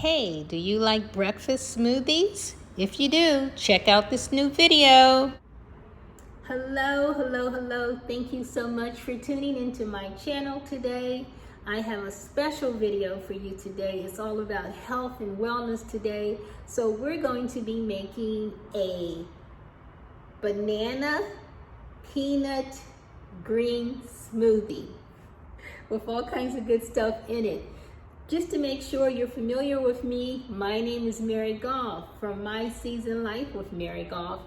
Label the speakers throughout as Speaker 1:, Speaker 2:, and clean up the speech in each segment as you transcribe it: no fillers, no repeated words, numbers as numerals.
Speaker 1: Hey, do you like breakfast smoothies? If you do, check out this new video. Hello. Thank you so much for tuning into my channel today. I have a special video for you today. It's all about health and wellness today. So we're going to be making a banana peanut green smoothie with all kinds of good stuff in it. Just to make sure you're familiar with me, my name is Mary Goff from My Seasoned Life with Mary Goff,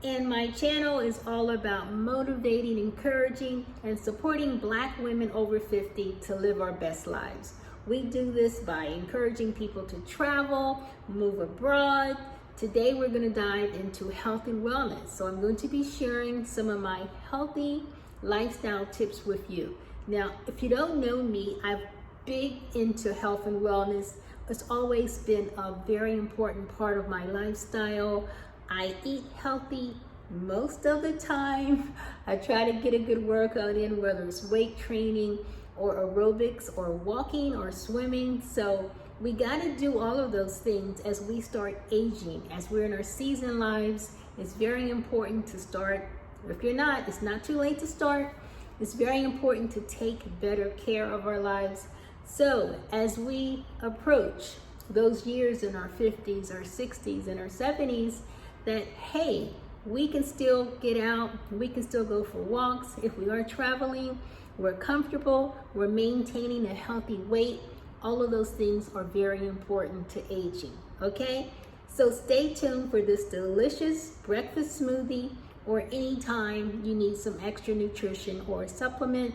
Speaker 1: and my channel is all about motivating, encouraging, and supporting Black women over 50 to live our best lives. We do this by encouraging people to travel, move abroad. Today we're going to dive into health and wellness. So I'm going to be sharing some of my healthy lifestyle tips with you. Now, if you don't know me, I'm big into health and wellness. It's always been a very important part of my lifestyle. I eat healthy most of the time. I try to get a good workout in, whether it's weight training or aerobics or walking or swimming. So we got to do all of those things as we start aging. As we're in our season lives, it's very important to start. If you're not, it's not too late to start. It's very important to take better care of our lives. So as we approach those years in our 50s, our 60s, and our 70s, that, hey, we can still get out, we can still go for walks. If we are traveling, we're comfortable, we're maintaining a healthy weight. All of those things are very important to aging, okay? So stay tuned for this delicious breakfast smoothie, or anytime you need some extra nutrition or a supplement,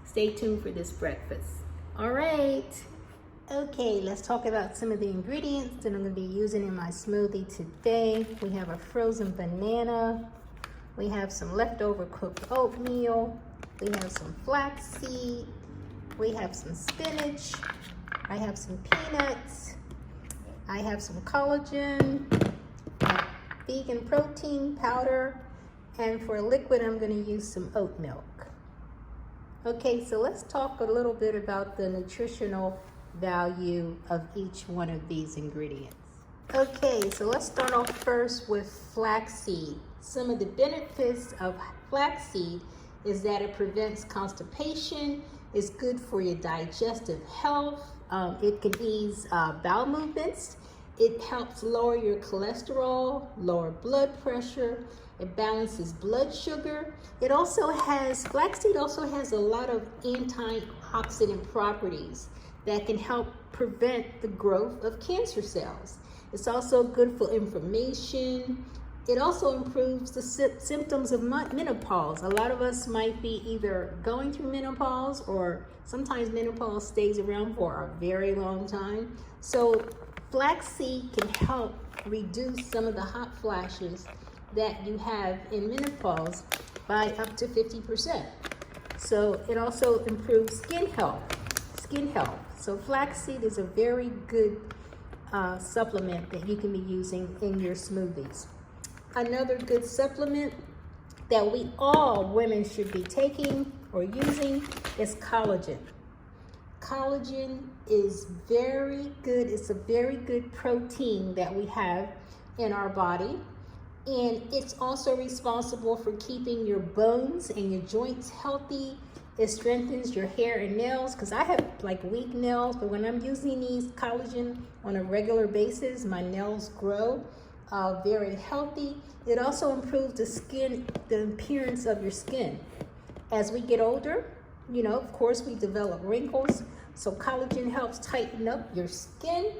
Speaker 1: stay tuned for this breakfast. All right. Okay, let's talk about some of the ingredients that I'm going to be using in my smoothie today. We have a frozen banana. We have some leftover cooked oatmeal. We have some flaxseed. We have some spinach. I have some peanuts. I have some collagen, vegan protein powder, and for liquid, I'm going to use some oat milk. Okay, so let's talk a little bit about the nutritional value of each one of these ingredients. Okay, so let's start off first with flaxseed. Some of the benefits of flaxseed is that it prevents constipation, it's good for your digestive health, it can ease bowel movements, it helps lower your cholesterol, lower blood pressure, it balances blood sugar. It also has, flaxseed also has a lot of antioxidant properties that can help prevent the growth of cancer cells. It's also good for inflammation. It also improves the symptoms of menopause. A lot of us might be either going through menopause, or sometimes menopause stays around for a very long time. So flaxseed can help reduce some of the hot flashes that you have in menopause by up to 50%. So it also improves skin health. So flaxseed is a very good supplement that you can be using in your smoothies. Another good supplement that we all women should be taking or using is collagen. Collagen is very good. It's a very good protein that we have in our body. And it's also responsible for keeping your bones and your joints healthy. It strengthens your hair and nails, because I have like weak nails, but when I'm using these collagen on a regular basis, my nails grow very healthy. It also improves the appearance of your skin. As we get older, you know, of course, we develop wrinkles. So collagen helps tighten up your skin.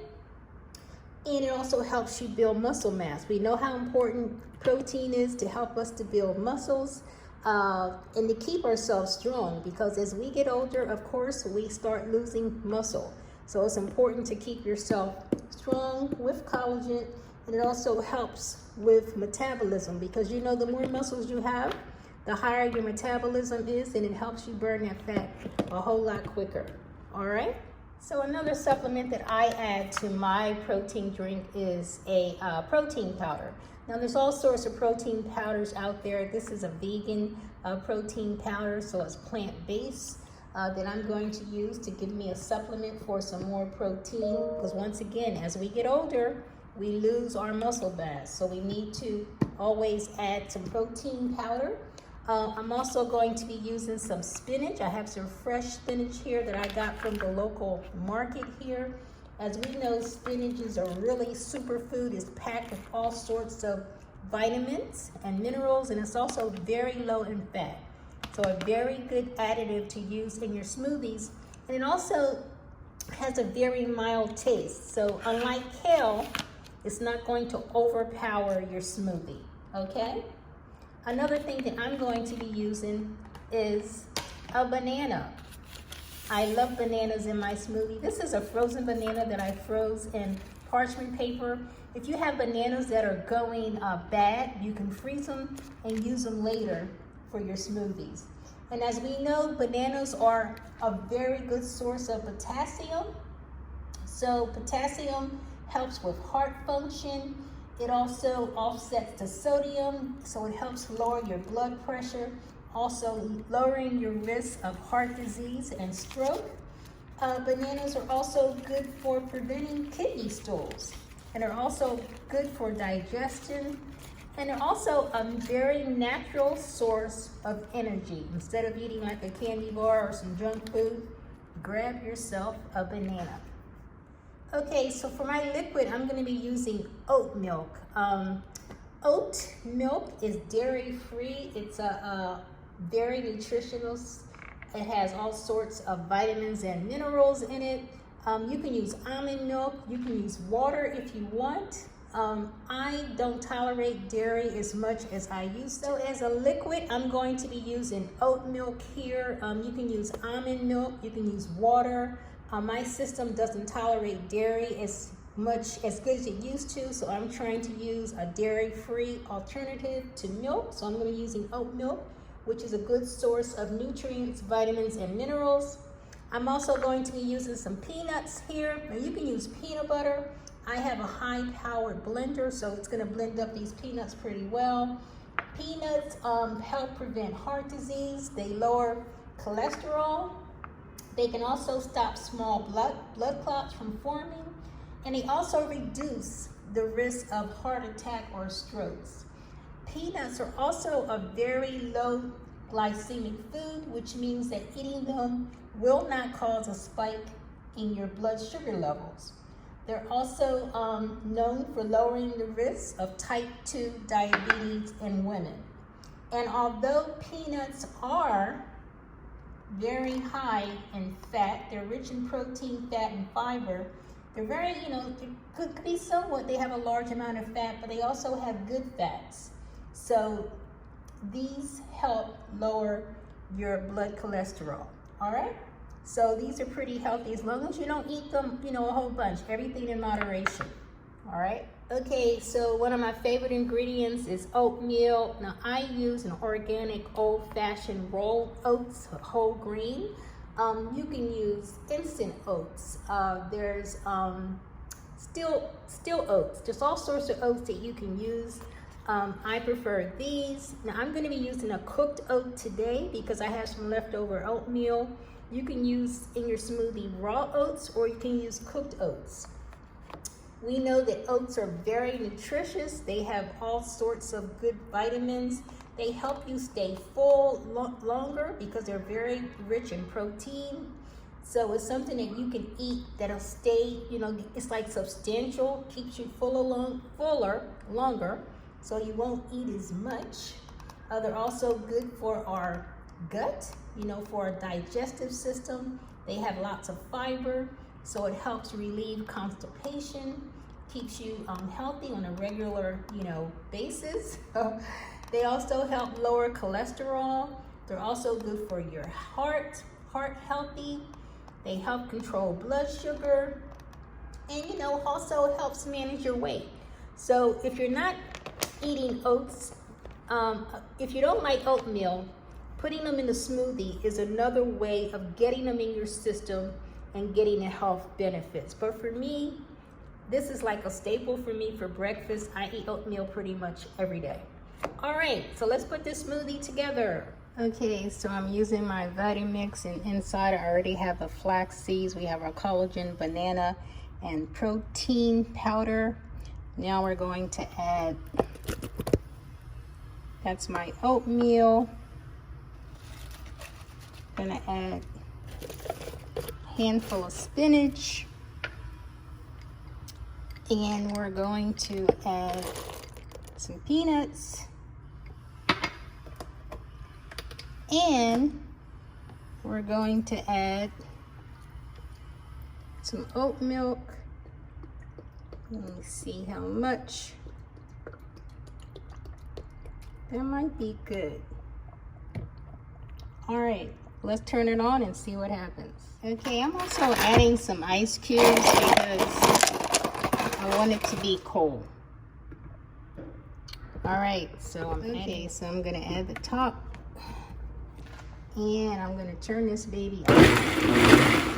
Speaker 1: And it also helps you build muscle mass. We know how important protein is to help us to build muscles and to keep ourselves strong, because as we get older, of course, we start losing muscle. So it's important to keep yourself strong with collagen. And it also helps with metabolism, because you know the more muscles you have, the higher your metabolism is, and it helps you burn that fat a whole lot quicker. All right? So another supplement that I add to my protein drink is a protein powder. Now there's all sorts of protein powders out there. This is a vegan protein powder, so it's plant-based. that I'm going to use to give me a supplement for some more protein, because once again, as we get older, we lose our muscle mass, so we need to always add some protein powder. I'm also going to be using some spinach. I have some fresh spinach here that I got from the local market here. As we know, spinach is a really superfood. It's packed with all sorts of vitamins and minerals, and it's also very low in fat. So a very good additive to use in your smoothies. And it also has a very mild taste. So unlike kale, it's not going to overpower your smoothie, okay? Another thing that I'm going to be using is a banana. I love bananas in my smoothie. This is a frozen banana that I froze in parchment paper. If you have bananas that are going bad, you can freeze them and use them later for your smoothies. And as we know, bananas are a very good source of potassium. So potassium helps with heart function. It also offsets the sodium, so it helps lower your blood pressure, also lowering your risk of heart disease and stroke. Bananas are also good for preventing kidney stones, and are also good for digestion, and they're also a very natural source of energy. Instead of eating like a candy bar or some junk food, grab yourself a banana. Okay, so for my liquid, I'm going to be using oat milk. Oat milk is dairy-free. It's a very nutritious. It has all sorts of vitamins and minerals in it. You can use almond milk. You can use water if you want. I don't tolerate dairy as much as I used to. So as a liquid, I'm going to be using oat milk here. You can use almond milk. You can use water. My system doesn't tolerate dairy as much as good as it used to, so I'm trying to use a dairy-free alternative to milk. So I'm going to be using oat milk, which is a good source of nutrients, vitamins, and minerals. I'm also going to be using some peanuts here. Now you can use peanut butter. I have a high-powered blender, so it's going to blend up these peanuts pretty well. Peanuts help prevent heart disease. They lower cholesterol. They can also stop small blood clots from forming, and they also reduce the risk of heart attack or strokes. Peanuts are also a very low glycemic food, which means that eating them will not cause a spike in your blood sugar levels. They're also known for lowering the risk of type 2 diabetes in women. And although peanuts are very high in fat, they're rich in protein, fat, and fiber. They're very, they could be somewhat, they have a large amount of fat, but they also have good fats. So these help lower your blood cholesterol, all right? So these are pretty healthy as long as you don't eat them, a whole bunch, everything in moderation, all right? Okay, so one of my favorite ingredients is oatmeal. Now I use an organic old-fashioned rolled oats, whole grain. You can use instant oats. There's still oats. There's all sorts of oats that you can use. I prefer these. Now I'm going to be using a cooked oat today because I have some leftover oatmeal. You can use in your smoothie raw oats, or you can use cooked oats. We know that oats are very nutritious. They have all sorts of good vitamins. They help you stay full longer because they're very rich in protein. So it's something that you can eat that'll stay, it's like substantial, keeps you fuller longer, so you won't eat as much. They're also good for our gut, for our digestive system. They have lots of fiber, so it helps relieve constipation, keeps you healthy on a regular, basis. They also help lower cholesterol. They're also good for your heart healthy. They help control blood sugar, and also helps manage your weight. So if you're not eating oats, if you don't like oatmeal, putting them in the smoothie is another way of getting them in your system and getting the health benefits. But for me, this is like a staple for me for breakfast. I eat oatmeal pretty much every day. All right, so let's put this smoothie together. Okay, so I'm using my Vitamix, and inside I already have the flax seeds. We have our collagen, banana, and protein powder. Now we're going to add, that's my oatmeal. Gonna add a handful of spinach. And we're going to add some peanuts. And we're going to add some oat milk. Let me see how much. That might be good. All right, let's turn it on and see what happens. Okay, I'm also adding some ice cubes because I want it to be cold. All right, so I'm gonna add the top. And I'm going to turn this baby on.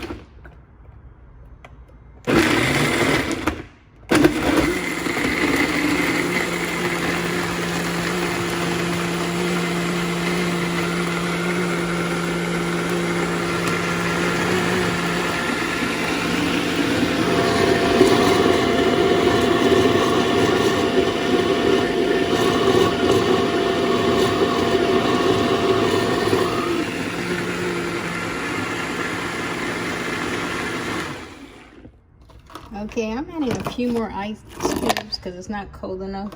Speaker 1: Okay, I'm adding a few more ice cubes because it's not cold enough.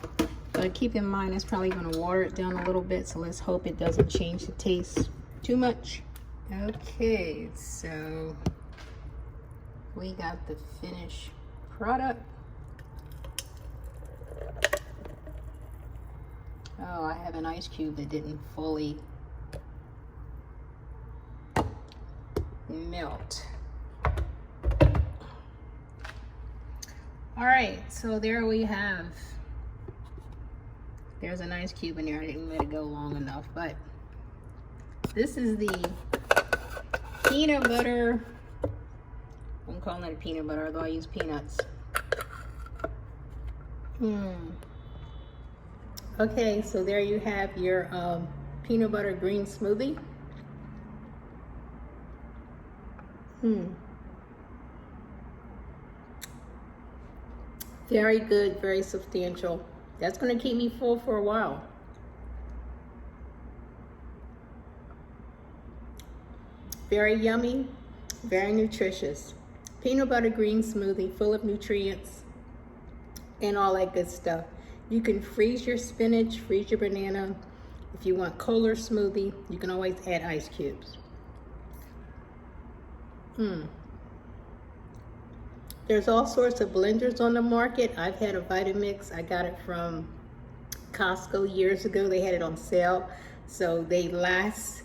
Speaker 1: But keep in mind, it's probably going to water it down a little bit. So let's hope it doesn't change the taste too much. Okay, so we got the finished product. Oh, I have an ice cube that didn't fully melt. All right, so there we have, there's an ice cube in there. I didn't let it go long enough, but this is the peanut butter. I'm calling it a peanut butter, although I use peanuts. Okay, so there you have your peanut butter green smoothie. Very good, very substantial. That's going to keep me full for a while. Very yummy, very nutritious. Peanut butter green smoothie full of nutrients and all that good stuff. You can freeze your spinach, freeze your banana. If you want colder smoothie, you can always add ice cubes. There's all sorts of blenders on the market. I've had a Vitamix. I got it from Costco years ago. They had it on sale. So they last,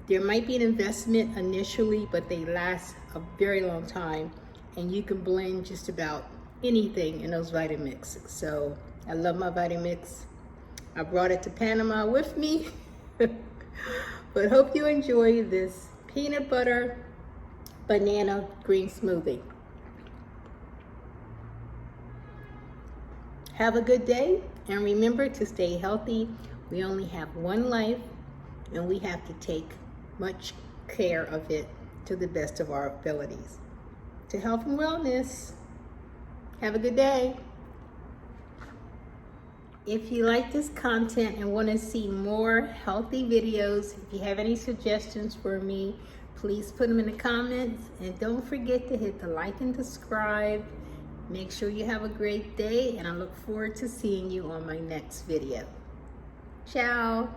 Speaker 1: there might be an investment initially, but they last a very long time. And you can blend just about anything in those Vitamix. So I love my Vitamix. I brought it to Panama with me. But hope you enjoy this peanut butter banana green smoothie. Have a good day, and remember to stay healthy. We only have one life, and we have to take much care of it to the best of our abilities. To health and wellness, have a good day. If you like this content and want to see more healthy videos, if you have any suggestions for me, please put them in the comments. And don't forget to hit the like and subscribe. Make sure you have a great day, and I look forward to seeing you on my next video. Ciao.